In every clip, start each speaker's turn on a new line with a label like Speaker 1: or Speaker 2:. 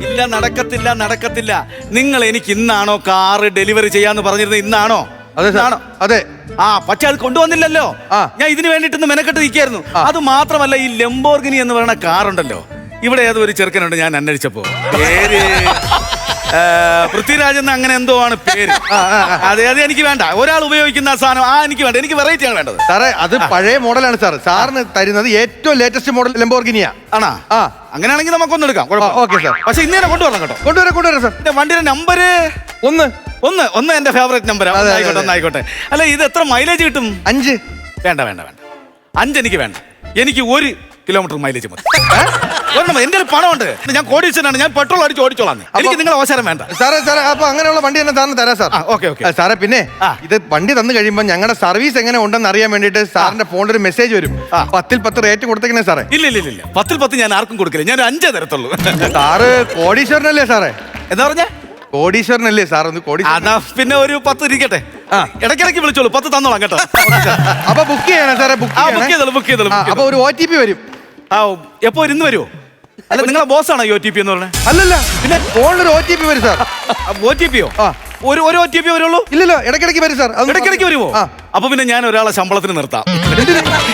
Speaker 1: ഇല്ല, നടക്കത്തില്ല. നിങ്ങൾ എനിക്ക് ഇന്നാണോ കാറ് ഡെലിവറി ചെയ്യാന്ന് പറഞ്ഞിരുന്നത്? ഇന്നാണോ?
Speaker 2: അതെ.
Speaker 1: പക്ഷെ അത് കൊണ്ടുവന്നില്ലല്ലോ. ഞാൻ ഇതിന് വേണ്ടിട്ടൊന്ന് മെനക്കെട്ട് നിൽക്കായിരുന്നു. അത് മാത്രമല്ല, ഈ ലംബോർഗിനി എന്ന് പറയുന്ന കാറുണ്ടല്ലോ, ഇവിടെ ഏതോ ഒരു ചെറുക്കനുണ്ട് ഞാൻ അന്വേഷിച്ചപ്പോ, പേര് പൃഥ്വിരാജ് എന്ന് അങ്ങനെ എന്തോ ആണ് പേര്. അതെ, എനിക്ക് വേണ്ട. ഒരാൾ ഉപയോഗിക്കുന്ന സാധനം എനിക്ക് വേണ്ട. എനിക്ക് വെറൈറ്റി ആണ് വേണ്ടത്.
Speaker 2: സാറേ, അത് പഴയ മോഡലാണ് സാർ. സാറിന് തരുന്നത് ഏറ്റവും ലേറ്റസ്റ്റ് മോഡൽ ലംബോർഗിനിയാ.
Speaker 1: ആണാ? അങ്ങനെയാണെങ്കിൽ നമുക്കൊന്നും എടുക്കാം.
Speaker 2: Okay sir.
Speaker 1: പക്ഷെ ഇന്നേനെ കൊണ്ടുവരണം കേട്ടോ.
Speaker 2: കൊണ്ടുവരാം സാർ.
Speaker 1: എന്റെ വണ്ടിയുടെ നമ്പര് ഒന്ന് എന്റെ ഫേവറേറ്റ് നമ്പർ. ആയിക്കോട്ടെ. അല്ല, ഇത് എത്ര മൈലേജ് കിട്ടും?
Speaker 2: 5.
Speaker 1: വേണ്ട. 5 എനിക്ക് വേണ്ട. എനിക്ക് 1 കിലോമീറ്റർ മൈലേജ് മതി. എന്റെ ഒരു പണമുണ്ട്. ഞാൻ കോടീശ്വരനാണ്. ഞാൻ പെട്രോൾ അടിച്ച് ഓടിച്ചോളാം. എനിക്ക് നിങ്ങളെ അവസരം വേണ്ട.
Speaker 2: സാറേ അപ്പൊ അങ്ങനെയുള്ള വണ്ടി തന്നെ സാറിന് തരാം സാർ.
Speaker 1: ഓക്കെ.
Speaker 2: സാറേ, പിന്നെ ഇത് വണ്ടി തന്നു കഴിയുമ്പോൾ ഞങ്ങളുടെ സർവീസ് എങ്ങനെ ഉണ്ടെന്ന് അറിയാൻ വേണ്ടിട്ട് സാറിന്റെ ഫോണിൽ ഒരു മെസ്സേജ് വരും. 10ൽ 10 റേറ്റ് കൊടുത്തേക്കണേ സാറേ.
Speaker 1: ഇല്ല. 10ൽ 10 ഞാൻ ആർക്കും കൊടുക്കില്ല. ഞാൻ 5 തരത്തുള്ളൂ.
Speaker 2: സാറ് കോടീശ്വരനല്ലേ സാറേ?
Speaker 1: എന്താ പറഞ്ഞ?
Speaker 2: കോടീശ്വരനല്ലേ സാർ? ഒന്ന്
Speaker 1: അതാ പിന്നെ ഒരു 10 ഇരിക്കട്ടെ. ഇടയ്ക്കിടയ്ക്ക് വിളിച്ചോളൂ. 10 തന്നോളാം കേട്ടോ.
Speaker 2: അപ്പൊ ബുക്ക് ചെയ്യണം സാറേ.
Speaker 1: ബുക്ക് ചെയ്തോളൂ.
Speaker 2: അപ്പൊ ഒരു OTP വരും.
Speaker 1: എപ്പോ ഇന്ന് വരുമോ? അല്ല, നിങ്ങളെ ബോസാണോ ഈ OTP എന്ന് പറഞ്ഞത്?
Speaker 2: അല്ലല്ല, പിന്നെ ഫോണിലൊരു OTP വരും സാർ.
Speaker 1: OTPയോ? ഒരു OTP വരുള്ളൂ?
Speaker 2: ഇല്ലല്ലോ, ഇടയ്ക്കിടയ്ക്ക് വരും സാർ.
Speaker 1: ഇടയ്ക്കിടയ്ക്ക് വരുമോ? അപ്പൊ പിന്നെ ഞാൻ ഒരാളെ ശമ്പളത്തിന് നിർത്താം.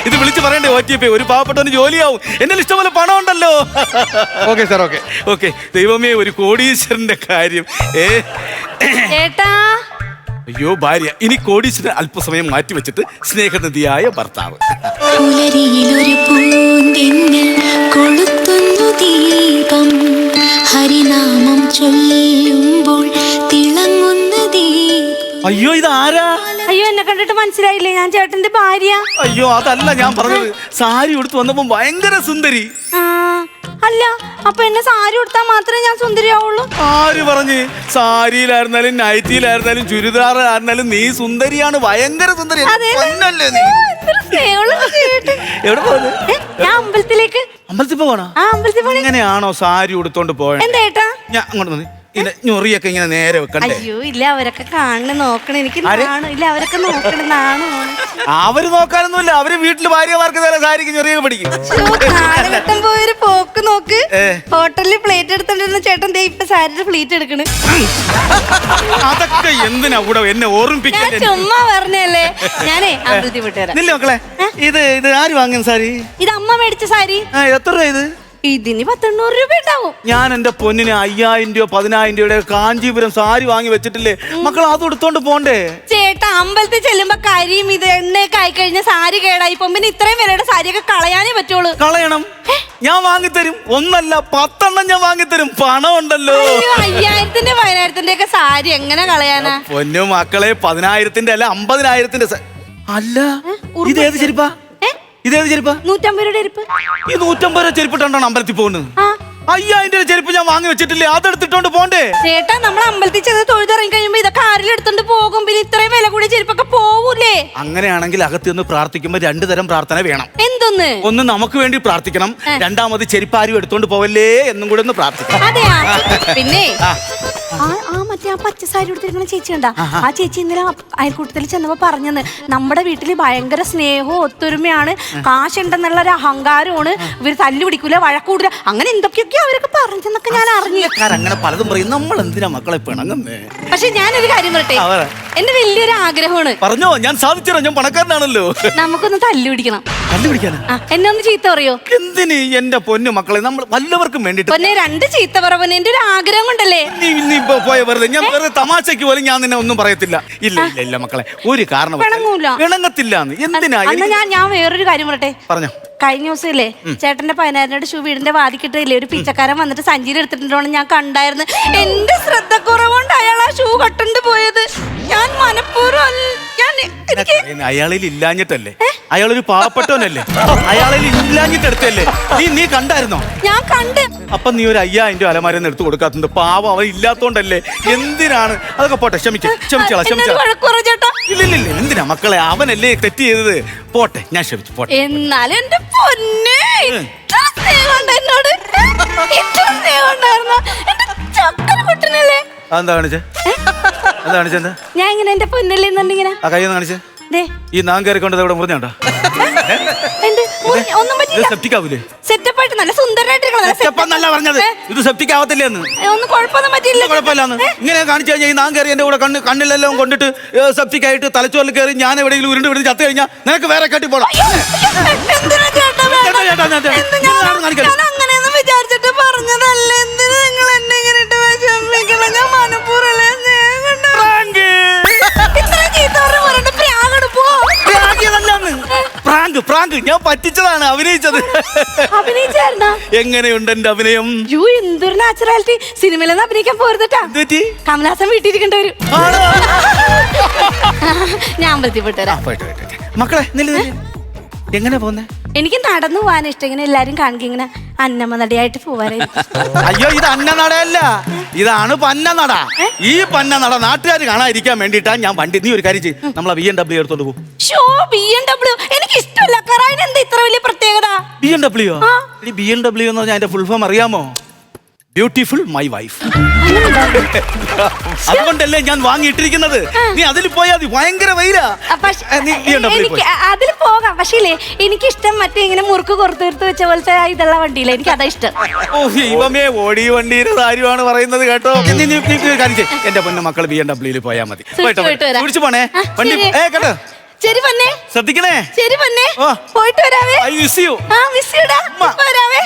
Speaker 1: ഇത് വിളിച്ച് പറയണ്ടേ OTP? ഒരു പാവപ്പെട്ടവന് ജോലിയാവും. എന്നെ ഇഷ്ടംപോലെ പണം ഉണ്ടല്ലോ.
Speaker 2: Okay sir.
Speaker 1: ഓക്കെ. ദൈവമേ, ഒരു കോടീശ്വരന്റെ കാര്യം. അയ്യോ, ഭാര്യ. ഇനി കോടീശ്വരൻ അല്പസമയം മാറ്റി വെച്ചിട്ട് സ്നേഹനിധിയായ ഭർത്താവ്.
Speaker 3: പുലരിയിലൊരു പൂന്തിന്നൽ കൊളുത്തുന്നു ദീപം, ഹരിനാമം ചൊല്ലുമ്പോൾ തിളങ്ങുന്ന ദീപം.
Speaker 1: അയ്യോ, ഇത് ആരാ?
Speaker 4: അയ്യോ, എന്നെ കണ്ടിട്ട് മനസ്സിലായില്ലേ? ഞാൻ ചേട്ടന്റെ ഭാര്യ.
Speaker 1: അയ്യോ, അതല്ല ഞാൻ പറഞ്ഞത്. സാരി ഉടുത്ത് വന്നപ്പോ ഭയങ്കര സുന്ദരി.
Speaker 4: അല്ല, അപ്പൊ എന്നെ സാരി ഉടുത്താൽ മാത്രമേ ഞാൻ സുന്ദരിയാവുള്ളൂ?
Speaker 1: ആര് പറഞ്ഞ്? സാരിയിലായിരുന്നാലും നൈറ്റിയിലായിരുന്നാലും ചുരിദാറായിരുന്നാലും നീ സുന്ദരിയാണ്. ഭയങ്കര സുന്ദരി. നീ എവിടെ പോകുന്നു?
Speaker 4: ഞാൻ അമ്പലത്തിലേക്ക്.
Speaker 1: അമ്പലത്തിൽ പോകണോ? എങ്ങനെയാണോ സാരി ഉടുത്തോണ്ട് പോയത്?
Speaker 4: എന്താ ഏട്ടാ?
Speaker 1: ഞാൻ അങ്ങോട്ട് വന്നേ. ഞൊറിയൊക്കെ ഇങ്ങനെ നേരെ വെക്കണ്ടേ?
Speaker 4: അയ്യോ, ഇല്ല, അവരൊക്കെ കാണണ നോക്കണം. എനിക്ക് ഇല്ല, അവരൊക്കെ നോക്കണം.
Speaker 1: അവര് നോക്കാനൊന്നുമില്ല. അവര് വീട്ടില് ഭാര്യമാർക്ക് നേരെ സാരിക്ക് ഞൊറിയൊക്കെ പിടിക്കും.
Speaker 4: പോയൊരു പോക്ക് നോക്ക്. ഹോട്ടലിൽ പ്ലേറ്റ് എടുത്തോണ്ടിരുന്ന ചേട്ടൻ ഇപ്പൊ സാരിയുടെ പ്ലേറ്റ് എടുക്കണ്.
Speaker 1: അതൊക്കെ എന്തിനാ കൂടെ എന്നെ ഓർമ്മിപ്പിക്കാൻ?
Speaker 4: ചുമ്മാ പറഞ്ഞല്ലേ. ഞാനേ അമ്പലത്തിൽ വിട്ടുതരാം.
Speaker 1: ഇല്ല മക്കളെ, ഇത് ആര് വാങ്ങിയ സാരി?
Speaker 4: ഇത് അമ്മ മേടിച്ച സാരി.
Speaker 1: എത്ര രൂപ ഇത്?
Speaker 4: ഇതിന് 100-100 രൂപ ഉണ്ടാവും.
Speaker 1: ഞാൻ എന്റെ പൊന്നിന് 5000 രൂപ 10000 രൂപയുടെ കാഞ്ചീപുരം സാരി വാങ്ങി വെച്ചിട്ടില്ലേ മക്കൾ? അത് എടുത്തോണ്ട് പോണ്ടേ?
Speaker 4: ചേട്ടാ, അമ്പലത്തിൽ ചെല്ലുമ്പോ കരിയും ഇത് എണ്ണയൊക്കെ ആയി കഴിഞ്ഞ സാരി കേടായി പോകും. പിന്നെ ഇത്രയും വിലയുടെ സാരിയൊക്കെ കളയാനേ പറ്റുള്ളൂ.
Speaker 1: കളയണം. ഞാൻ വാങ്ങിത്തരും. 1 അല്ല 10 എണ്ണം ഞാൻ വാങ്ങിത്തരും. പണം ഉണ്ടല്ലോ.
Speaker 4: 5000-ന്റെ 10000-ന്റെ ഒക്കെ സാരി എങ്ങനെ കളയാനാ?
Speaker 1: പൊന്നു മക്കളെ, 10000-ന്റെ അല്ല 50000-ന്റെ. അല്ല, ഇതേത് ചെരുപ്പാ? ഇതേത് ചെരുപ്പാ?
Speaker 4: 150 രൂപയുടെ ചെരുപ്പ്.
Speaker 1: ഈ 150 രൂപ ചെരുപ്പിട്ടാണ് അമ്പലത്തിൽ പോകുന്നത്. 5000 രൂപ ചെരുപ്പ് ഞാൻ വാങ്ങി വെച്ചിട്ടില്ലേ? അതെടുത്തിട്ടോണ്ട് പോണ്ടേ?
Speaker 4: ചേട്ടാ, നമ്മൾ അമ്പലത്തിൽ ചെന്ന് തൊഴുതിറങ്ങി കഴിയുമ്പോ ഇതൊക്കെ ആരെങ്കിലും എടുത്തോണ്ട് പോകും. പിന്നെ ഇത്രയും വില കൂടിയ ചെരുപ്പൊക്കെ പോവൂലേ?
Speaker 1: അങ്ങനെയാണെങ്കിൽ അകത്ത് നിന്ന് പ്രാർത്ഥിക്കുമ്പോ 2 തരം പ്രാർത്ഥന വേണം.
Speaker 4: എന്തൊന്ന്?
Speaker 1: ഒന്ന് നമുക്ക് വേണ്ടി പ്രാർത്ഥിക്കണം. രണ്ടാമത് ചെരുപ്പാരും എടുത്തോണ്ട് പോവല്ലേ എന്നും കൂടെ ഒന്ന് പ്രാർത്ഥിക്കണം.
Speaker 4: അതെയാ? പിന്നെ മറ്റേ ആ പച്ച സാരി കൊടുത്തിരിക്കുന്ന ചേച്ചി ഉണ്ടാ? ആ ചേച്ചി ഇന്നലെ അയൽക്കൂട്ടത്തിൽ ചെന്നപ്പോ പറഞ്ഞെന്ന്, നമ്മുടെ വീട്ടില് ഭയങ്കര സ്നേഹവും ഒത്തൊരുമയാണ്, കാശുണ്ടെന്നുള്ള ഒരു അഹങ്കാരമാണ്, ഇവര് തല്ലു പിടിക്കൂല, വഴക്കൂടില്ല, അങ്ങനെ എന്തൊക്കെയൊക്കെയോ അവരൊക്കെ പറഞ്ഞെന്നൊക്കെ ഞാൻ അറിഞ്ഞു.
Speaker 1: അങ്ങനെ പലതും പറയും. നമ്മൾ എന്തിനാ മക്കളെ പിണങ്ങുന്നേ?
Speaker 4: പക്ഷെ ഞാനൊരു കാര്യം പറയട്ടെ, എന്റെ വലിയൊരു ആഗ്രഹമാണ്.
Speaker 1: പറഞ്ഞോ, ഞാൻ സാധിച്ചോ. ഞാൻ പണക്കാരനാണല്ലോ.
Speaker 4: നമുക്കൊന്ന് തല്ലു പിടിക്കണം.
Speaker 1: തല്ലുപിടിക്കാനാ?
Speaker 4: എന്നെ ഒന്ന് ചീത്ത പറയോ?
Speaker 1: എന്തിന്? എന്റെ പൊന്നു മക്കളെ, നമ്മൾ വല്ലവർക്കും വേണ്ടിട്ട്.
Speaker 4: പൊന്നെ, 2 ചീത്ത പറവന് എന്റെ ഒരു ആഗ്രഹം കൊണ്ടല്ലേ.
Speaker 1: നീ പോയ വെറുതെ. ഞാൻ വെറുതെ തമാശക്ക് പോലും ഞാൻ നിന്നെ ഒന്നും പറയത്തില്ല. ഇല്ല മക്കളെ, ഒരു കാരണം പിണങ്ങത്തില്ല. എന്തിനാ?
Speaker 4: ഞാൻ വേറൊരു കാര്യം പറയട്ടെ.
Speaker 1: പറഞ്ഞോ.
Speaker 4: കഴിഞ്ഞ ദിവസമില്ലേ ചേട്ടന്റെ 10000 ഷൂ വീടിന്റെ വാതിക്കിട്ടില്ലേ, ഒരു പിച്ചക്കാരൻ വന്നിട്ട് സഞ്ചിയിൽ എടുത്തിട്ടുണ്ടോ ഞാൻ കണ്ടായിരുന്നു. എന്റെ ശ്രദ്ധക്കുറവുകൊണ്ട് അയാൾ ആ ഷൂ കട്ടുണ്ട് പോയത്. ഞാൻ മനഃപൂർവ്വം
Speaker 1: അയാളിൽ ഇല്ലാഞ്ഞിട്ടല്ലേ? അയാളൊരു പാവപ്പെട്ടവനല്ലേ? അയാളിൽ ഇല്ലാഞ്ഞിട്ട് എടുത്തല്ലേ? നീ കണ്ടായിരുന്നോ?
Speaker 4: ഞാൻ കണ്ട്.
Speaker 1: അപ്പൊ നീ ഒരു 5000 രൂപ അലമാരന്ന് എടുത്ത് കൊടുക്കാത്തത് പാവം അവൻ ഇല്ലാത്തോണ്ടല്ലേ? എന്തിനാണ്? അതൊക്കെ പോട്ടെ, ക്ഷമിച്ചോളാം. ഇല്ല, എന്തിനാ മക്കളെ? അവനല്ലേ തെറ്റ് ചെയ്തത്. പോട്ടെ, ഞാൻ ക്ഷമിച്ചു. പോട്ടെ.
Speaker 4: എന്നാലും എന്റെ പൊന്നേ, ഇത്ര സ്നേഹം എന്നോട്, ഇത്ര സ്നേഹം ഉണ്ടായിരുന്നോ? എന്റെ ചക്കര കുട്ടനല്ലേ?
Speaker 1: എന്താ കാണിച്ചേ?
Speaker 4: ഞാൻ ഇങ്ങനെ എന്റെ പൊന്നല്ലേ എന്നിങ്ങനെ
Speaker 1: ആ കൈ കാണിച്ചേ. ഈ നാം കയറിക്കൊണ്ടത് ഇവിടെ മുറിഞ്ഞോണ്ടോ?
Speaker 4: ഒന്നും പറ്റില്ല.
Speaker 1: സെപ്റ്റിക് ആവൂലേ?
Speaker 4: സെറ്റപ്പ് ആയിട്ട് നല്ല സുന്ദരനായിട്ട്
Speaker 1: സെറ്റപ്പ് എന്നല്ല പറഞ്ഞത്, ഇത് സെപ്റ്റിക് ആവത്തില്ലേ എന്ന്.
Speaker 4: ഒന്നും കുഴപ്പമൊന്നും പറ്റില്ല.
Speaker 1: കുഴപ്പമില്ലാന്ന് ഇങ്ങനെ കാണിച്ചു കഴിഞ്ഞാൽ നാം കയറി എന്റെ കൂടെ കണ്ണിലെല്ലാം കൊണ്ടിട്ട് സെപ്റ്റിക് ആയിട്ട് തലച്ചോറിൽ കയറി ഞാൻ എവിടെയെങ്കിലും ഉരുണ്ട് വിടുന്ന് ചത്തു കഴിഞ്ഞാൽ നിനക്ക് വേറെ കെട്ടി പോടാം.
Speaker 4: അങ്ങനെയൊന്നും വിചാരിച്ചിട്ട് പറഞ്ഞതല്ല. എന്തിനു നിങ്ങൾ എന്നെ ഇങ്ങനെ ഇട്ട് വിഷമിക്കണം? ഞാൻ മനപ്പൂർവ്വം
Speaker 1: പ്രാങ്ക് ഞാൻ പറ്റിച്ചതാണ്, അഭിനയിച്ചത്. എങ്ങനെയുണ്ട് എന്റെ അഭിനയം?
Speaker 4: എന്തൊരു നാച്ചുറാലിറ്റി. സിനിമയിലൊന്നും അഭിനയിക്കാൻ പോരുതട്ടാ. കമലഹാസൻ വീട്ടിരിക്കേണ്ട വരും. ഞാൻ അമ്പലത്തിൽ വിട്ടുതരാം.
Speaker 1: മക്കളെ എങ്ങനെ പോന്നെ?
Speaker 4: എനിക്ക് നടന്നു പോവാൻ ഇഷ്ടം. ഇങ്ങനെ എല്ലാരും കാണിക്കും ഇങ്ങനെ അന്നമ്മ നടിയായിട്ട് പോവാനായി.
Speaker 1: അയ്യോ, ഇത് അന്നനടയല്ല, ഇതാണ് പന്നനട. ഈ പന്നനട നാട്ടുകാർ കാണാതിരിക്കാൻ വേണ്ടിട്ടാ ഞാൻ വണ്ടി. നീ ഒരു കാര്യം ചെയ്യും, നമ്മളെ BMW എടുത്തോണ്ട് പോകും.
Speaker 4: BMW എനിക്ക് ഇഷ്ടമല്ല. എന്താ ഇത്ര വലിയ പ്രത്യേകത?
Speaker 1: BMW എന്ന് പറഞ്ഞാൽ അതിന്റെ ഫുൾ ഫോം അറിയാമോ? Beautiful my wife. അതുകൊണ്ടല്ലേ ഞാൻ വാങ്ങിയിട്ടിരിക്കുന്നത്. നീ അതിൽ പോയാ മതി, ഭയങ്കര വൈരാ.
Speaker 4: അതിൽ പോകാം, പക്ഷേ എനിക്കിഷ്ടം മറ്റേ ഇങ്ങനെ മുറുക്ക് കൊടുത്തു വെച്ച പോലത്തെ ഇതുള്ള വണ്ടിയില്ല. എനിക്ക് അതാ ഇഷ്ടം.
Speaker 1: ദൈവമേ, ഓടി വണ്ടിയുടെ കാര്യമാണ് പറയുന്നത് കേട്ടോ. എന്റെ പൊന്നു മക്കൾ BMW പോയാ മതി. കുടിച്ചു പോണേ വണ്ടി കേട്ടോ.
Speaker 4: ശരി പൊന്നെ,
Speaker 1: ശ്രദ്ധിക്കണേ.
Speaker 4: ശരി പൊന്നെ, പോയിട്ട് വരാവേ.
Speaker 1: I miss you.
Speaker 4: വരാവേ.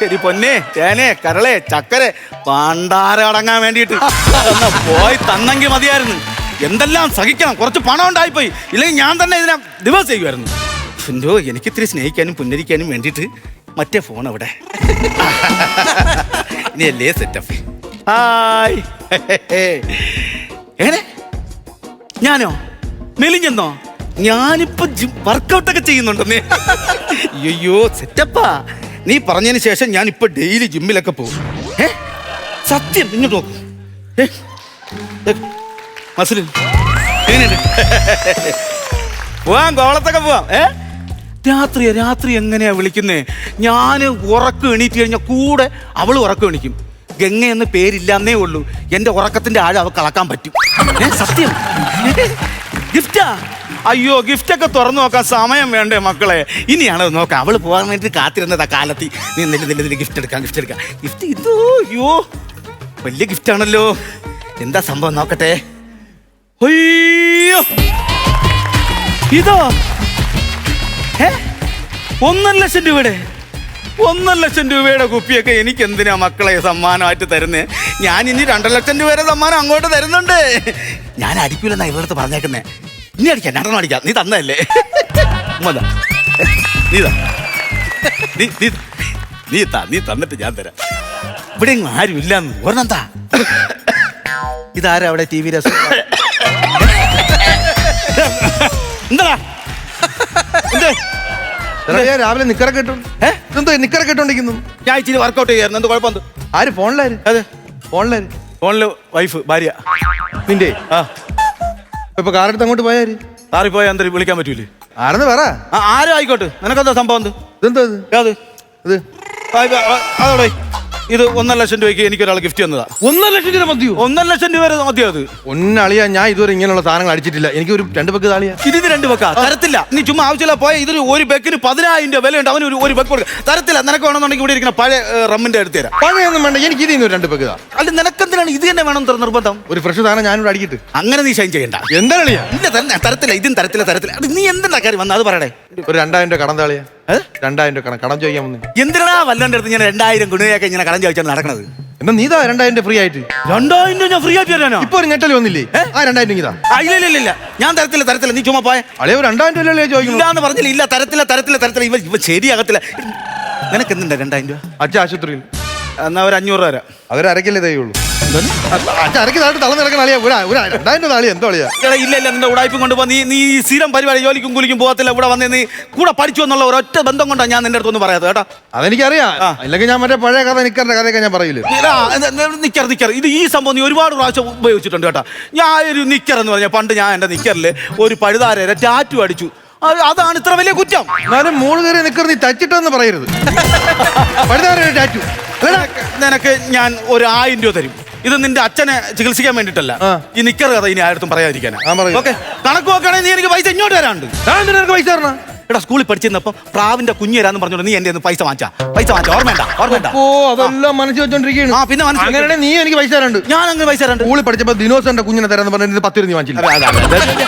Speaker 1: ശരി പൊന്നെ, തേനെ, കരളെ, ചക്കരെ, പണ്ടാരം അടങ്ങാൻ വേണ്ടിയിട്ട് പോയി തന്നെങ്കിൽ മതിയായിരുന്നു. എന്തെല്ലാം സഹിക്കണം, കുറച്ച് പണം ഉണ്ടായിപ്പോയി. ഇല്ലെങ്കിൽ ഞാൻ തന്നെ ഇതിനെ ദിവസം ചെയ്യുമായിരുന്നു. എന്തോ എനിക്കിത്തിരി സ്നേഹിക്കാനും പുന്നരിക്കാനും വേണ്ടിയിട്ട് മറ്റേ ഫോൺ അവിടെ. ഇനിയല്ലേ സെറ്റപ്പ്. ഹായ്. ഏനെ ഞാനോ മെലിഞ്ഞെന്നോ? ഞാനിപ്പോ വർക്കൗട്ടൊക്കെ ചെയ്യുന്നുണ്ടെന്നേ. അയ്യോ സെറ്റപ്പാ. നീ പറഞ്ഞതിന് ശേഷം ഞാൻ ഇപ്പൊ ഡെയിലി ജിമ്മിലൊക്കെ പോകും. സത്യം. ഇങ്ങോട്ട് നോക്കും മസിൽ പോവാം, കോളത്തൊക്കെ പോവാം. രാത്രി എങ്ങനെയാ വിളിക്കുന്നേ? ഞാൻ ഉറക്കം എണീറ്റ് കഴിഞ്ഞാൽ കൂടെ അവള് ഉറക്കം എണീക്കും. ഗംഗ എന്ന് പേരില്ലാന്നേ ഉള്ളൂ. എന്റെ ഉറക്കത്തിന്റെ ആഴം അവ കളക്കാൻ പറ്റും. സത്യം. ഗിഫ്റ്റാ? അയ്യോ, ഗിഫ്റ്റൊക്കെ തുറന്നു നോക്കാൻ സമയം വേണ്ടേ മക്കളെ? ഇനിയാണ് നോക്കാം. അവള് പോകാൻ വേണ്ടിട്ട് കാത്തിരുന്നതാ കാലത്തി. നീ നില ഗിഫ്റ്റ് എടുക്കാം. ഗിഫ്റ്റ് ഇതോ. അയ്യോ, വലിയ ഗിഫ്റ്റ് ആണല്ലോ. എന്താ സംഭവം നോക്കട്ടെ. അയ്യോ, ഇതോ 1,00,000 രൂപയുടെ 1,00,000 രൂപയുടെ കുപ്പിയൊക്കെ എനിക്ക് എന്തിനാ മക്കളെ സമ്മാനമായിട്ട് തരുന്നേ? ഞാൻ ഇനി 2,00,000 രൂപയുടെ സമ്മാനം അങ്ങോട്ട് തരുന്നുണ്ട്. ഞാൻ അടിക്കൂലെന്നാ ഇവരടുത്ത് പറഞ്ഞേക്കുന്നേ. ഇനി അടിക്കാം, 2 അടിക്കാം. നീ തന്നല്ലേ? നീ തന്നിട്ട് ഞാൻ തരാം. ഇവിടെ ആരും ഇല്ലാന്ന് ഓർന്നെന്താ? ഇതാരാ അവിടെ TV രസം? എന്താ
Speaker 2: രാവിലെ നിക്കറൊക്കെ ഇട്ടോണ്ടിരിക്കുന്നു.
Speaker 1: ഞാൻ ഇച്ചിരി വർക്കൗട്ട് ചെയ്യായിരുന്നു. എന്ത് കുഴപ്പം?
Speaker 2: ആര്? ഫോണിലാര്?
Speaker 1: അതെ, ഫോണില് വൈഫ്, ഭാര്യ.
Speaker 2: നിന്റെ ഇപ്പൊ കാറെടുത്ത് അങ്ങോട്ട് പോയാര്?
Speaker 1: കാറിൽ പോയാൽ എന്തായാലും വിളിക്കാൻ പറ്റൂലേ?
Speaker 2: ആരെന്ന് പറ.
Speaker 1: ആരും ആയിക്കോട്ടെ. നിനക്കെന്താ സംഭവം?
Speaker 2: ഇതെന്താ ഇത്?
Speaker 1: അതോടെ ഇത് 1,00,000 രൂപയ്ക്ക് എനിക്കൊരാൾ ഗിഫ്റ്റ് തന്നതാ.
Speaker 2: 1,00,000 രൂപ മതിയോ?
Speaker 1: 1,00,000 രൂപ മതിയോ? അത്
Speaker 2: ഒന്നളിയാ. ഞാൻ ഇതുവരെ ഇങ്ങനെയുള്ള സാധനങ്ങൾ അടിച്ചിട്ടില്ല. എനിക്ക് ഒരു 2 ബെക്ക് താളിയാ.
Speaker 1: ഇതിന് 2 ബെക്കാ തരത്തില്ല. നീ ചുമ്മാ ആവശ്യമില്ല പോയ. ഇതിന് ഒരു ബെക്കിന് 10,000 രൂപ വിലയുണ്ട്. അവന് ഒരു ബെക്ക് കൊടുക്കുക തരത്തില്ല. നിനക്ക് വേണമെന്നുണ്ടെങ്കിൽ ഇവിടെ ഇരിക്കുന്ന പഴയ റമ്മിന്റെ എടുത്ത് തരാം.
Speaker 2: പഴയൊന്നും വേണ്ട, എനിക്ക് ഇതിന് 2 ബെക്ക് താ.
Speaker 1: അല്ല, നിനക്കെന്തിനാണ് ഇത് തന്നെ വേണം നിർബന്ധം?
Speaker 2: ഒരു ഫ്രഷ് സാധനം ഞാനിവിടെ അടിക്കിട്ട്.
Speaker 1: അങ്ങനെ നീ ഷൈൻ ചെയ്യണ്ട.
Speaker 2: എന്താ കളിയാ?
Speaker 1: ഇല്ല തരത്തില്ല. ഇതും തരത്തില്ല. നീ എന്തിനാ കാര്യം വന്ന അത് പറയണേ.
Speaker 2: ഒരു 2,000 രൂപ കടം താളിയാ. 2,000 രൂപ കടം ചോദിക്കാൻ വന്നു.
Speaker 1: എന്തിനാ വല്ലന്റെ അടുത്ത് ഞാൻ 2,000 ഗുണയൊക്കെ ഇങ്ങനെ കടം ചോദിച്ചാണ് നടക്കണത്?
Speaker 2: എന്നാ നീതാ 2,000 രൂപ ഫ്രീ ആയിട്ട്.
Speaker 1: 2,000 രൂപ ഞാൻ ഫ്രീ ആയിട്ട് തരാനോ?
Speaker 2: ഇപ്പൊ ഒരു ഞെട്ടൽ വന്നില്ലേ? ആ 2,000 രൂപ ഇതാ.
Speaker 1: ഇല്ല ഞാൻ തരത്തില്ല. നീ ചുമ്മാ പോയ.
Speaker 2: അളിയ 2,000 രൂപ ചോദിക്കുന്നു.
Speaker 1: ഇല്ലാന്ന് പറഞ്ഞില്ല. ഇല്ല തരത്തില്ല. ഇവ ശരിയാകത്തില്ല. നിനക്ക് എന്തുണ്ട് 2,000 രൂപ?
Speaker 2: അച്ഛ ആശുപത്രിയിൽ.
Speaker 1: എന്നാ ഒരു 500 രൂപ തരാം.
Speaker 2: അവരരക്കല്ലേ തയ്യുള്ളൂ. അച്ഛ അരക്ക് താഴെ തളം നടക്കണ അളിയാ. ഒരു 2,000 രൂപ താളിയാ. എന്തോ അളിയാ?
Speaker 1: ഇല്ല നിന്റെ ഉടായ്പും കൊണ്ടുപോ. നീ സ്ഥിരം പരിപാടി ജോലിക്കും കൂലിക്കും പോകത്തില്ല. ഇവിടെ വന്ന് നീ കൂടെ പഠിച്ചു എന്നുള്ള ഒരൊറ്റ ബന്ധം കൊണ്ടാണ് ഞാൻ നിന്റെ അടുത്തൊന്നും പറയാതെ കേട്ടോ.
Speaker 2: അതെനിക്കറിയാം. അല്ലെങ്കിൽ ഞാൻ മറ്റേ പഴയ കഥ നിക്കറിന്റെ കഥയൊക്കെ ഞാൻ പറയില്ലേ.
Speaker 1: നിക്കർ ഇത് ഈ സംഭവം നീ ഒരുപാട് പ്രാവശ്യം ഉപയോഗിച്ചിട്ടുണ്ട് കേട്ടോ. ഞാൻ ഒരു നിക്കർ എന്ന് പറഞ്ഞാൽ പണ്ട് ഞാൻ എന്റെ നിക്കറില് ഒരു പഴുതാര ടാറ്റു അടിച്ചു. അതാണ് ഇത്ര വലിയ കുറ്റം.
Speaker 2: എന്നാലും 3 കയറി നിക്കർ നീ തച്ചിട്ടെന്ന് പറയരുത്. പഴുതാര ടാറ്റു.
Speaker 1: നിനക്ക് ഞാൻ ഒരു 1000 രൂപ തരും. ഇത് നിന്റെ അച്ഛനെ ചികിത്സിക്കാൻ വേണ്ടിട്ടല്ല. ഈ നിക്കർ കഥ ഇനി ആയിരത്തും പറയാതിരിക്കാനാ. ഓക്കെ, കണക്ക് നോക്കുകയാണെങ്കിൽ നീ എനിക്ക് പൈസ ഇങ്ങോട്ട് തരാണ്ട്.
Speaker 2: നിനക്ക് പൈസ തരണം.
Speaker 1: എടാ സ്കൂളിൽ പഠിച്ചിരുന്നപ്പം പ്രാവിന്റെ കുഞ്ഞുരാന്ന് പറഞ്ഞോണ്ട് നീ എന്റെ പൈസ വാങ്ങിച്ച ഓർമ്മ
Speaker 2: ഓ അതെല്ലാം മനസ്സിൽ വെച്ചോണ്ടിരിക്കുകയാണ്.
Speaker 1: ആ പിന്നെ മനസ്സിലായി.
Speaker 2: അങ്ങനെ നീ എനിക്ക് പൈസ തരാണ്ട്.
Speaker 1: ഞാൻ അങ്ങനെ പൈസ തരാണ്ട്.
Speaker 2: സ്കൂളിൽ പഠിച്ചപ്പോ ദിനോസറിന്റെ കുഞ്ഞിനെ തരാന്ന് പറഞ്ഞിട്ട് 10 രൂപ വാങ്ങിച്ചില്ല.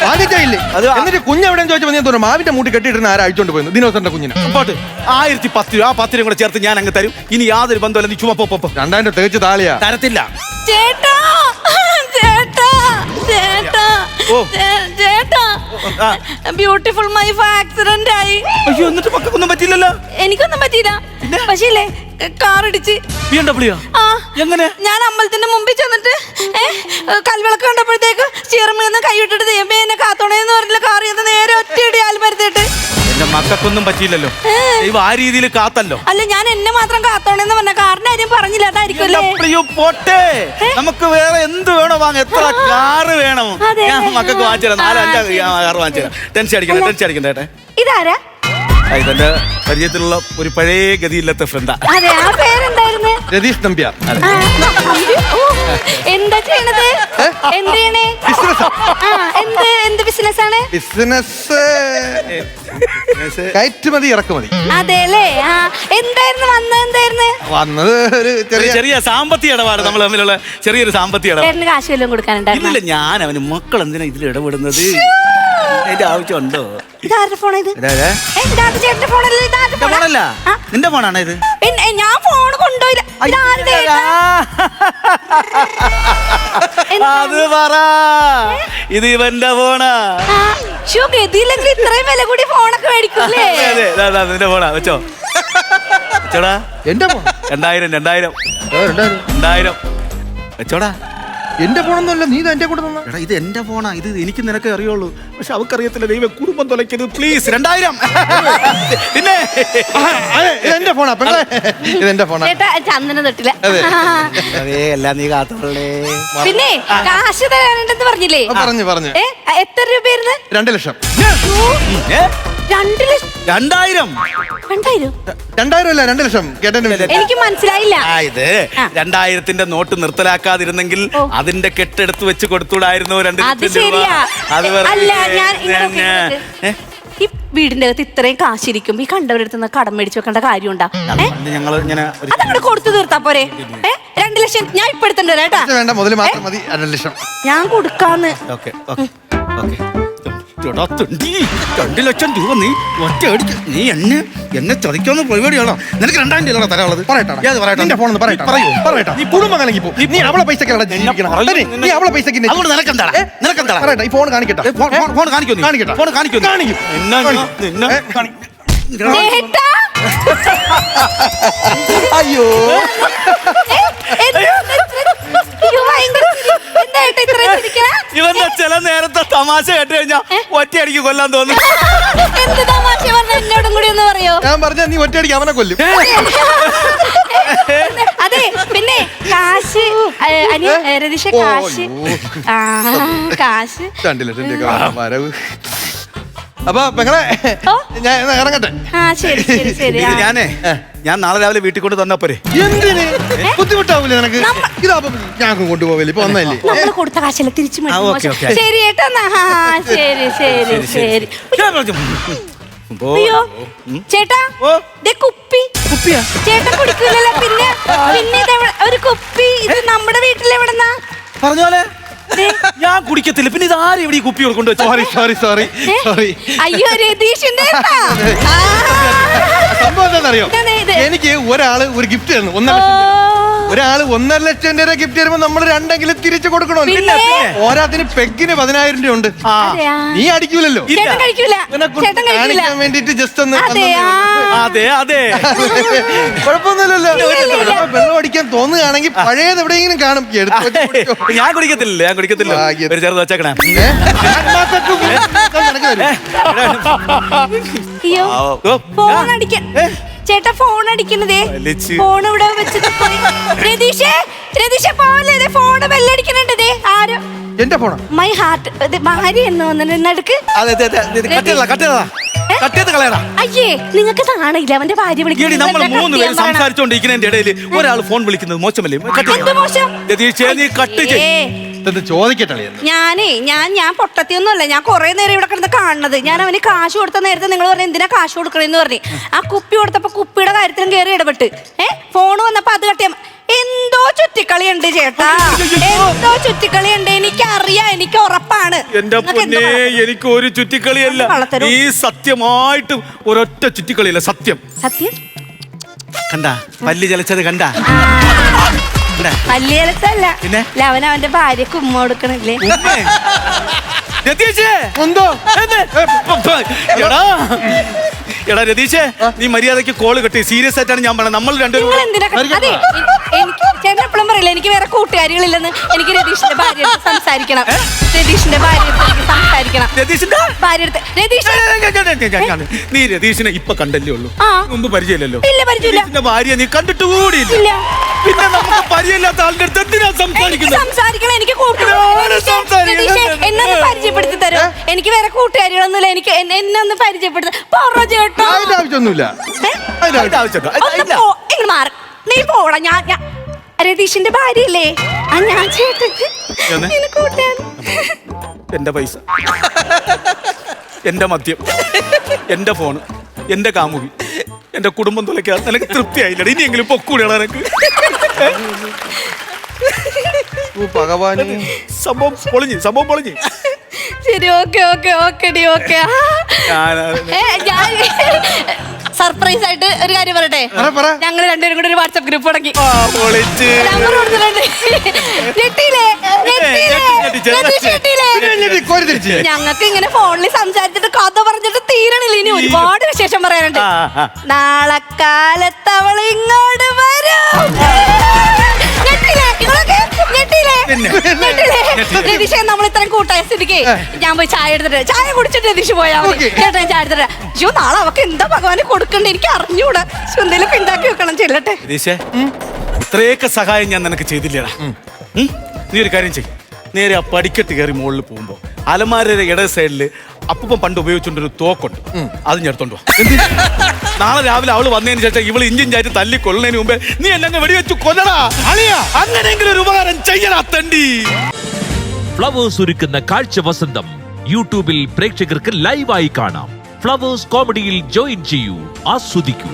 Speaker 2: വാങ്ങിച്ചില്ലേ? എന്നിട്ട് കുഞ്ഞ് എവിടെയെന്ന് ചോദിച്ചപ്പോൾ നീ തോന്നുന്നു മാവിന്റെ മൂട്ടി കെട്ടിയിട്ടിരുന്ന ആരാ അയച്ചോണ്ട് പോയിരുന്നു ദിനോസറിന്റെ കുഞ്ഞിനെ.
Speaker 1: 1010 രൂപ, ആ 10 രൂപ കൂടെ ചേർത്ത് ഞാൻ അങ്ങ് തരും. ഇനി യാതൊരു ബന്ധമല്ല, നീ ചുമ പോ.
Speaker 2: 2000 തികച്ച് താളിയാ.
Speaker 1: തരത്തില്ല.
Speaker 4: ചേട്ടാ ചേട്ടാ ചേട്ടാ
Speaker 1: ഓ.
Speaker 4: ചേട്ടാ ബ്യൂട്ടിഫുൾ വൈഫ് ആക്സിഡന്റ് ആയി.
Speaker 1: അയ്യോ, എന്നിട്ട് മക്കൾക്കൊന്നും പറ്റില്ലല്ലോ.
Speaker 4: എനിക്കൊന്നും പറ്റിയില്ല. പക്ഷേ ഇല്ലേ കാർ ഇടിച്ച്.
Speaker 1: BMW?
Speaker 4: ആ
Speaker 1: എങ്ങനെ?
Speaker 4: ഞാൻ അമ്പലത്തിന്റെ മുമ്പിൽ ചെന്നിട്ട് കൽവിളക്ക് കണ്ടപ്പോഴത്തേക്ക് ചീർമീന്ന് കൈവിട്ടിട്ട് ദൈവമേ എന്നെ കാത്തോണേന്ന് പറഞ്ഞില്ല കാർ ചെയ്ത് നേരെ ഒറ്റയടി ആൽമരത്തിട്ട്.
Speaker 1: എന്റെ മക്കൾക്കൊന്നും പറ്റിയില്ലല്ലോ. ദൈവം ആ രീതിയിൽ കാത്തല്ലോ.
Speaker 4: അല്ല ഞാൻ എന്നെ മാത്രം കാത്തോണേന്ന് പറഞ്ഞ കാറിന്റെ കാര്യം പറഞ്ഞില്ല. അതായിരിക്കുമല്ലേ.
Speaker 1: അയ്യോ പോട്ടെ, നമുക്ക് വേറെ എന്ത് വേണോ വാങ്ങ. എത്ര കാറ് വേണം?
Speaker 4: അതെ.
Speaker 1: ഞാൻ മക്കൾക്ക് വാങ്ങിച്ചു തരാം. 4-5 കാറ് വാങ്ങിച്ചു തരാം. ടെൻഷൻ അടിക്കണ്ടേ.
Speaker 4: ഇതാരാ?
Speaker 1: ഇതെന്റെ പരിചയത്തിലുള്ള ഒരു പഴയ ഗതിയില്ലാത്ത ഫ്രണ്ടാ.
Speaker 4: അതെ, ആ പേരെന്തായിരുന്നു?
Speaker 2: രതീഷ് നമ്പ്യാർ.
Speaker 4: എന്താ ചെയ്യണത്? എന്ത് ചെയ്യണേ? എന്ത് ബിസിനസ് ആണ്?
Speaker 2: ബിസിനസ് കയറ്റുമതി ഇറക്കുമതി.
Speaker 4: അതെല്ലേ. ആ എന്തായിരുന്നു
Speaker 2: വന്നത് ഒരു
Speaker 1: ചെറിയ സാമ്പത്തിക ഇടപാട്. നമ്മൾ തമ്മിലുള്ള ചെറിയൊരു സാമ്പത്തിക ഇടപാട്.
Speaker 4: ചേട്ടന് കാശ് വല്ലതും കൊടുക്കാനുണ്ടായിരുന്നു?
Speaker 1: ഇല്ല, ഞാൻ അവന് മക്കൾ എന്തിനാ ഇതിൽ ഇടപെടുന്നത്? അതിന്റെ ആവശ്യമുണ്ടോ?
Speaker 4: ഇതാരുടെ ഫോണാ ഇത്? ചേട്ടന്റെ ഫോണല്ലേ?
Speaker 1: ഫോണല്ല, നിന്റെ ഫോണാണ് ഇത്.
Speaker 4: പിന്നെ ഞാൻ ഫോൺ കൊണ്ടുപോയില്ല. ഇതാരുടെ ഏട്ടാ?
Speaker 1: അത് പറ, ഇത് ഇവന്റെ ഫോണാ.
Speaker 4: ഗതിയില്ലെങ്കിൽ ഇത്രയും വില കൂടി ഫോണൊക്കെ മേടിക്കൂല്ലേ?
Speaker 1: നിന്റെ ഫോണാ. വെച്ചോ വെച്ചോടാ.
Speaker 2: എന്റെ ഫോൺ
Speaker 1: 2000 വെച്ചോടാ.
Speaker 2: എന്റെ ഫോണൊന്നുമല്ല, നീ എന്റെ കൂടെ തന്ന.
Speaker 1: എടാ ഇത് എന്റെ ഫോണാ. ഇത് എനിക്ക് നിനക്ക് അറിയുള്ളൂ, പക്ഷെ അവക്കറിയത്തില്ല. ദൈവം കുടുംബം തുലയ്ക്കരുത് പ്ലീസ്. 2000. പിന്നെ
Speaker 2: എന്റെ ഫോണാ പെങ്ങളെ, ഇതെന്റെ ഫോണാ.
Speaker 4: ചേട്ടാ ചന്ദന തൊട്ടില്ല.
Speaker 1: എല്ലാം നീ കാത്തോളേ.
Speaker 4: പിന്നെ കാശ് തരാനുണ്ടെന്ന് പറഞ്ഞില്ലേ?
Speaker 2: പറഞ്ഞു.
Speaker 4: എത്ര രൂപയായിരുന്നു?
Speaker 2: 2 ലക്ഷം.
Speaker 4: 2 ലക്ഷം?
Speaker 1: 2000
Speaker 2: 2000 2 ലക്ഷം കേട്ടെ.
Speaker 4: എനിക്ക് മനസ്സിലായില്ല.
Speaker 1: ഇത് 2000ന്റെ നോട്ട് നിർത്തലാക്കാതിരുന്നെങ്കിൽ അതിന്റെ കെട്ടെടുത്ത് വെച്ച് കൊടുത്തൂടായിരുന്നു 2
Speaker 4: അത്
Speaker 1: ലക്ഷം രൂപ.
Speaker 4: ശരിയാ.
Speaker 1: അത്
Speaker 4: അല്ല ഞാൻ ഈ വീടിന്റെ അകത്ത് ഇത്രയും കാശിരിക്കും ഈ കണ്ടവരടുത്ത് നിന്ന് കടം മേടിച്ചു വെക്കേണ്ട കാര്യമുണ്ടാ?
Speaker 1: ഞങ്ങൾ ഇങ്ങനെ
Speaker 4: അതങ്ങോട്ട് കൊടുത്തു തീർത്താ പോരെ? 2 ലക്ഷം ഞാൻ ഇപ്പൊ എടുത്തിട്ടുണ്ട് കേട്ടാ.
Speaker 2: വേണ്ട, മുതൽ മാത്രം മതി. 2 ലക്ഷം
Speaker 4: ഞാൻ കൊടുക്കാന്ന്.
Speaker 1: 2 ലക്ഷം രൂപ നീ ഒറ്റ അടിക്ക്. നീ എന്നെ ചതിക്കാന്ന് പരിപാടിയാണോ? നിനക്ക് 2000 രൂപ തരാനുള്ളത്.
Speaker 2: നിന്റെ ഫോൺ പറയട്ടെ. നീ കുടുംബം കലങ്ങി പോ. നീ അവളെ പൈസക്ക് നീ അവളെ പൈസക്ക്
Speaker 1: നിനക്കെന്താ
Speaker 2: ഈ ഫോൺ കാണിക്കട്ടെ.
Speaker 1: ഫോൺ കാണിക്കും.
Speaker 4: ചേട്ടാ
Speaker 2: അയ്യോ
Speaker 1: ഇവന്റെ ചില നേരത്തെ തമാശ കേട്ട് കഴിഞ്ഞാ ഒറ്റയടിക്ക് കൊല്ലാൻ തോന്നും.
Speaker 4: എന്ത് തമാശ പറഞ്ഞ എന്നോടും കൂടി ഒന്ന് പറയോ?
Speaker 2: ഞാൻ പറഞ്ഞ നീ ഒറ്റയടിക്ക് അവനെ കൊല്ലും.
Speaker 4: അതെ പിന്നെ കാശ് രതീഷ കാശ്
Speaker 2: 2 ലക്ഷം വരവ്. അപ്പൊ പെങ്ങളെ ഞാൻ ഇറങ്ങട്ടെ.
Speaker 1: ഞാൻ നാളെ രാവിലെ വീട്ടിൽ കൊണ്ട് തന്നാ പോരെ?
Speaker 2: എന്തിന് ബുദ്ധിമുട്ടാവൂലേ നിനക്ക്? ഇതാവുമ്പോ ഞങ്ങൾക്ക് കൊണ്ടുപോകല്ലേ. ഇപ്പൊ വന്നല്ലേ
Speaker 4: നമ്മള് കൊടുത്ത കാശല്ല തിരിച്ചു ശരി ഏട്ടാ. ശരി. അയ്യോ ചേട്ടാ, കുപ്പിയാ ചേട്ടൻ കുടിക്കൂലല്ലോ. പിന്നെ ഒരു കുപ്പി. ഇത് നമ്മുടെ വീട്ടിലെവിടെന്നാ?
Speaker 1: പറഞ്ഞോലെ ഞാൻ കുടിക്കത്തില്ല. പിന്നെ ഇത് ആരും ഇവിടെ ഈ കുപ്പി കൊണ്ടുവച്ചു?
Speaker 2: സോറി.
Speaker 4: അയ്യോ രതീഷിന്റെ
Speaker 2: സംഭവം എന്താണെന്നറിയോ? എനിക്ക് ഒരാള് ഒരു ഗിഫ്റ്റ് തന്നു. 1 ലക്ഷം. ഒരാള് 1.5 ലക്ഷം രൂപ ഗിഫ്റ്റ് തരുമ്പോ നമ്മൾ 2 തിരിച്ചു കൊടുക്കണോ? ഓരോത്തിന് പെഗിന് 10,000 രൂപ ഉണ്ട്. നീ അടിക്കൂലല്ലോ. കാണിക്കാൻ വേണ്ടിട്ട് ജസ്റ്റ് ഒന്ന്.
Speaker 1: അതെ
Speaker 2: കുഴപ്പമൊന്നുമില്ലല്ലോ. വെള്ളം അടിക്കാൻ തോന്നുകയാണെങ്കിൽ പഴയത് എവിടെയെങ്കിലും കാണും.
Speaker 1: ഞാൻ കുടിക്കത്തില്ല. ഒരു ചെറുത് വെച്ചേക്കണേ.
Speaker 4: ഫോൺ അടിക്കാൻ ചേട്ടാ, ഫോൺ അടിക്കണതേ. ഫോൺ ഇവിടെ വെച്ചിട്ട് പോയി. രതീഷേ പോലെ ഫോണ് ബെല്ലടിക്കണേ. ആരോ
Speaker 2: എന്റെ ഫോണോ?
Speaker 4: മൈ ഹാർട്ട് ഭാര്യ എന്ന് വന്നിട്ട് അയ്യേ നിങ്ങൾക്ക് കാണില്ല. അവന്റെ ഭാര്യ വിളിക്കുന്നത്.
Speaker 1: നമ്മൾ 3 പേര് സംസാരിച്ചോണ്ടിരിക്കുന്നതിന്റെ ഇടയിൽ ഒരാൾ ഫോൺ വിളിക്കുന്നത് മോശമല്ലേ?
Speaker 4: എന്ത് മോശം?
Speaker 1: രതീഷേ നീ കട്ട് ചെയ്യ്.
Speaker 2: ചോദിക്കട്ടെ
Speaker 4: ഞാൻ പൊട്ടത്തിയൊന്നുമല്ല. ഞാൻ കുറെ നേരം ഇവിടെ കിടന്ന് കാണുന്നത്. ഞാൻ അവന് കാശ് കൊടുത്ത നേരത്തെ നിങ്ങൾ പറഞ്ഞു എന്തിനാ കാശ് കൊടുക്കണെന്ന് പറഞ്ഞു. ആ കുപ്പി കൊടുത്തപ്പോ കുപ്പിയുടെ കാര്യത്തിലും കയറി ഇടപെട്ട് ഫോൺ വന്നപ്പോ അത് കട്ടിയ എന്തോ ചുറ്റിക്കളിയുണ്ട് ചേട്ടാ, എന്തോ ചുറ്റിക്കളിയുണ്ട്. എനിക്കറിയാം, എനിക്ക് ഉറപ്പാണ്.
Speaker 1: എന്റെ പൊന്നേ, എനിക്ക് ഒരു ചുറ്റിക്കളിയല്ല. ഈ സത്യമായിട്ടും ഒരൊറ്റ ചുറ്റിക്കളിയല്ല. സത്യം
Speaker 4: സത്യം.
Speaker 1: കണ്ട പല്ല് ചലച്ചത് കണ്ട
Speaker 4: പല്ലിയലത്തല്ല, അവൻ അവന്റെ ഭാര്യക്ക് ഉമ്മ കൊടുക്കണില്ലേ?
Speaker 1: എന്തോ എടാ രതീഷേ, നീ മര്യാദക്ക് കോള് കെട്ടി. സീരിയസ് ആയിട്ടാണ് ഞാൻ പറഞ്ഞത്. നമ്മൾ രണ്ടുപേരും
Speaker 4: ചേട്ടൻ എപ്പോഴും പറയില്ല എനിക്ക് വേറെ കൂട്ടുകാരികളില്ലെന്ന്. എനിക്ക് രതീഷിന്റെ ഭാര്യ സംസാരിക്കണം. രതീഷിന്റെ ഭാര്യ സംസാരിക്കണം.
Speaker 1: രതീഷിന്റെ
Speaker 4: ഭാര്യ
Speaker 1: നീ രതീഷിനെ ഇപ്പൊ കണ്ടല്ലേ ഉള്ളൂ, മുമ്പ് പരിചയമില്ലല്ലോ.
Speaker 4: ഇല്ല, പരിചയമില്ല.
Speaker 1: രതീഷിന്റെ ഭാര്യ നീ കണ്ടിട്ട് കൂടിയില്ല. പിന്നെ നമുക്ക് പരിചയമില്ലാത്ത ആളുടെ അടുത്ത് എന്തിനാ
Speaker 4: സംസാരിക്കണം? എനിക്ക് എന്നെ പരിചയപ്പെടുത്തി തരും. എനിക്ക് വേറെ കൂട്ടുകാരികളൊന്നുമില്ല. എനിക്ക് എന്നെ ഒന്ന് പരിചയപ്പെടുത്ത ചേട്ടാ.
Speaker 2: ആവശ്യമൊന്നുമില്ല.
Speaker 4: നീ പോടാ. ഞാൻ രതീഷിന്റെ ഭാര്യയല്ലേ? ഞാൻ ചേട്ടൻ കൂട്ടുകാരൻ.
Speaker 1: എന്റെ പൈസ, എന്റെ മദ്യം, എന്റെ ഫോണ്, എന്റെ കാമുകി, എന്റെ കുടുംബം തുലയ്ക്കാൻ നിനക്ക് തൃപ്തിയായില്ല. ഇനിയെങ്കിലും പൊക്കൂടിയാണ് എനിക്ക്.
Speaker 2: ഭഗവാന്
Speaker 1: സംഭവം പൊളിഞ്ഞ്.
Speaker 4: ശരി, ഓക്കെ. സർപ്രൈസ് ആയിട്ട് ഒരു കാര്യം പറയട്ടെ. ഞങ്ങൾ രണ്ടുപേരും കൂടെ ഒരു വാട്സ്ആപ്പ് ഗ്രൂപ്പ് തുടങ്ങി. ഞങ്ങൾക്ക് ഇങ്ങനെ ഫോണിൽ സംസാരിച്ചിട്ട് കഥ പറഞ്ഞിട്ട് തീരണില്ല. ഇനി ഒരുപാട് വിശേഷം പറയാനുണ്ട്. നാളെ കാലത്ത് അവൾ ഇങ്ങോട്ട് വരും. രതീഷ്, നമ്മൾ ഇത്രയും കൂട്ടായ സ്ഥിതിക്ക് ഞാൻ പോയി ചായ എടുത്തിട്ട് ചായ കുടിച്ചിട്ട് രതീഷ് പോയാ മതി. ചേട്ടൻ ചായ എടുത്തിട്ട് അയ്യോ നാളെ അവക്ക് എന്താ ഭഗവാന് കൊടുക്കണ്ടേ എനിക്ക് അറിഞ്ഞൂടാ. എന്തെങ്കിലും ഉണ്ടാക്കി വെക്കണം. ചെല്ലട്ടെ
Speaker 1: രതീഷേ, ഇത്രയൊക്കെ സഹായം ഞാൻ നിനക്ക് ചെയ്തില്ലടാ. നീ ഒരു കാര്യം ചെയ്യും. നേരെ ആ പടിക്കെട്ട് കയറി മുകളിൽ പോകുമ്പോ അലമാരയുടെ ഇട സൈഡില് അപ്പൂപ്പൻ പണ്ട് ഉപയോഗിച്ചോണ്ടൊരു തോക്കുണ്ട്. അത് ഞാൻ എടുത്തോണ്ട് വാ. നാളെ രാവിലെ അവള് വന്നതിന് ശേഷം ഇവള് ഇഞ്ചിഞ്ചായിട്ട് തല്ലി കൊള്ളുന്നതിന് മുമ്പേ നീ എന്നെ വെടിവെച്ച് കൊല്ലടാ. അങ്ങനെയെങ്കിലും ഒരു ഉപകാരം ചെയ്യടാ തണ്ടി.
Speaker 5: ഫ്ലവേഴ്സ് ഒരുക്കുന്ന കാഴ്ച വസന്തം യൂട്യൂബിൽ പ്രേക്ഷകർക്ക് ലൈവായി കാണാം. ഫ്ലവേഴ്സ് കോമഡിയിൽ ജോയിൻ ചെയ്യൂ, ആസ്വദിക്കൂ.